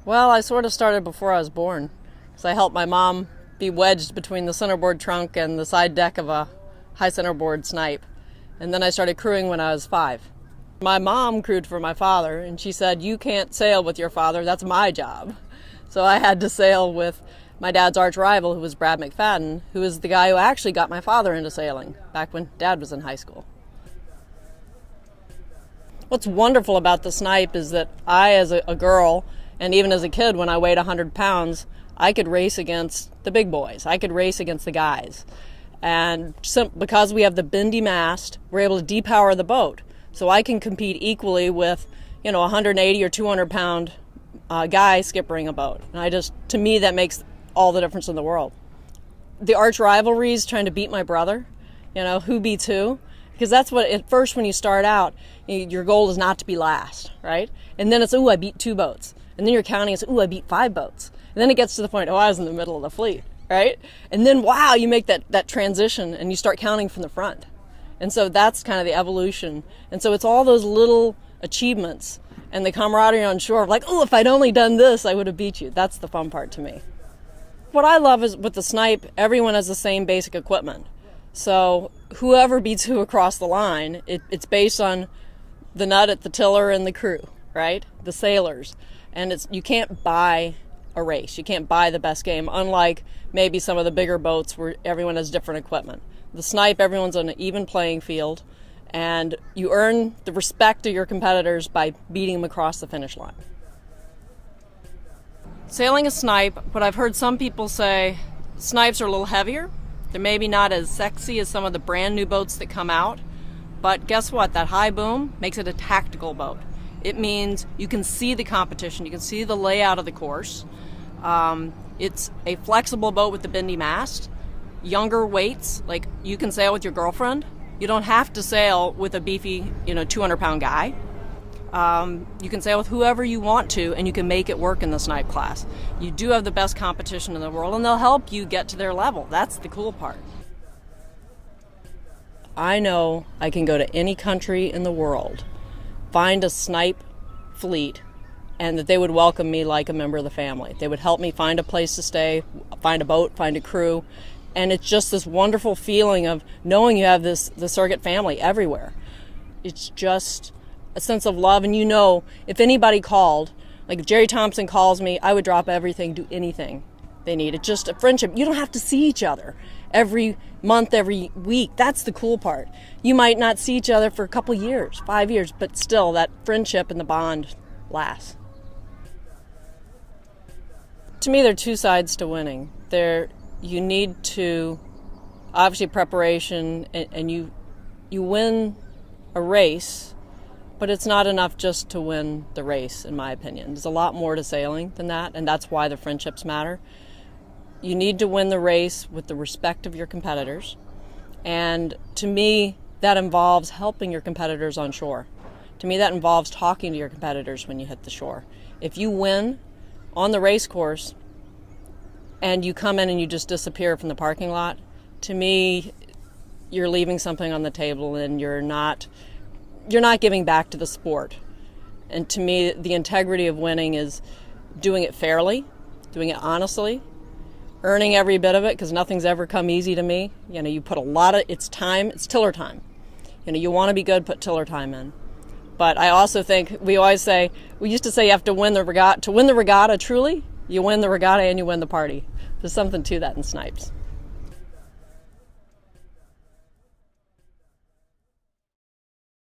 Well, I sort of started before I was born, because I helped my mom be wedged between the centerboard trunk and the side deck of a high centerboard snipe. And then I started crewing when I was 5. My mom crewed for my father, and she said, "You can't sail with your father, that's my job." So I had to sail with my dad's arch rival, who was Brad McFadden, who is the guy who actually got my father into sailing back when Dad was in high school. What's wonderful about the snipe is that I, as a girl, and even as a kid, when I weighed 100 pounds, I could race against the big boys. I could race against the guys. And because we have the bendy mast, we're able to depower the boat. So I can compete equally with, a 180 or 200 pound guy skippering a boat. And to me, that makes all the difference in the world. The arch rivalries, trying to beat my brother, who beats who? Because that's what, at first when you start out, your goal is not to be last, right? And then it's, ooh, I beat 2 boats. And then you're counting, it's, ooh, I beat 5 boats. And then it gets to the point, oh, I was in the middle of the fleet, right? And then, wow, you make that transition and you start counting from the front. And so that's kind of the evolution. And so it's all those little achievements and the camaraderie on shore of like, oh, if I'd only done this, I would have beat you. That's the fun part to me. What I love is with the snipe, everyone has the same basic equipment. So whoever beats who across the line, it's based on the nut at the tiller and the crew, right? The sailors. And you can't buy a race. You can't buy the best game, unlike maybe some of the bigger boats where everyone has different equipment. The snipe, everyone's on an even playing field, and you earn the respect of your competitors by beating them across the finish line. Sailing a snipe, what I've heard some people say, snipes are a little heavier. They're maybe not as sexy as some of the brand new boats that come out, but guess what? That high boom makes it a tactical boat. It means you can see the competition, you can see the layout of the course. It's a flexible boat with the bendy mast. Younger weights, like you can sail with your girlfriend. You don't have to sail with a beefy, 200-pound guy. You can sail with whoever you want to, and you can make it work in the snipe class. You do have the best competition in the world, and they'll help you get to their level. That's the cool part. I know I can go to any country in the world, find a snipe fleet, and that they would welcome me like a member of the family. They would help me find a place to stay, find a boat, find a crew. And it's just this wonderful feeling of knowing you have the Surrogate family everywhere. It's just a sense of love. And if anybody called, like if Jerry Thompson calls me, I would drop everything, do anything they need. It's just a friendship. You don't have to see each other every month, every week. That's the cool part. You might not see each other for a couple years, 5 years, but still that friendship and the bond lasts. To me, there are 2 sides to winning. You need to, obviously preparation, and you win a race, but it's not enough just to win the race, in my opinion. There's a lot more to sailing than that, and that's why the friendships matter. You need to win the race with the respect of your competitors, and to me, that involves helping your competitors on shore. To me, that involves talking to your competitors when you hit the shore. If you win on the race course, and you come in and you just disappear from the parking lot, to me, you're leaving something on the table and you're not giving back to the sport. And to me, the integrity of winning is doing it fairly, doing it honestly, earning every bit of it, because nothing's ever come easy to me. You put it's tiller time. You want to be good, put tiller time in. But I also think, we used to say you have to win the regatta. To win the regatta truly, you win the regatta and you win the party. There's something to that in snipes.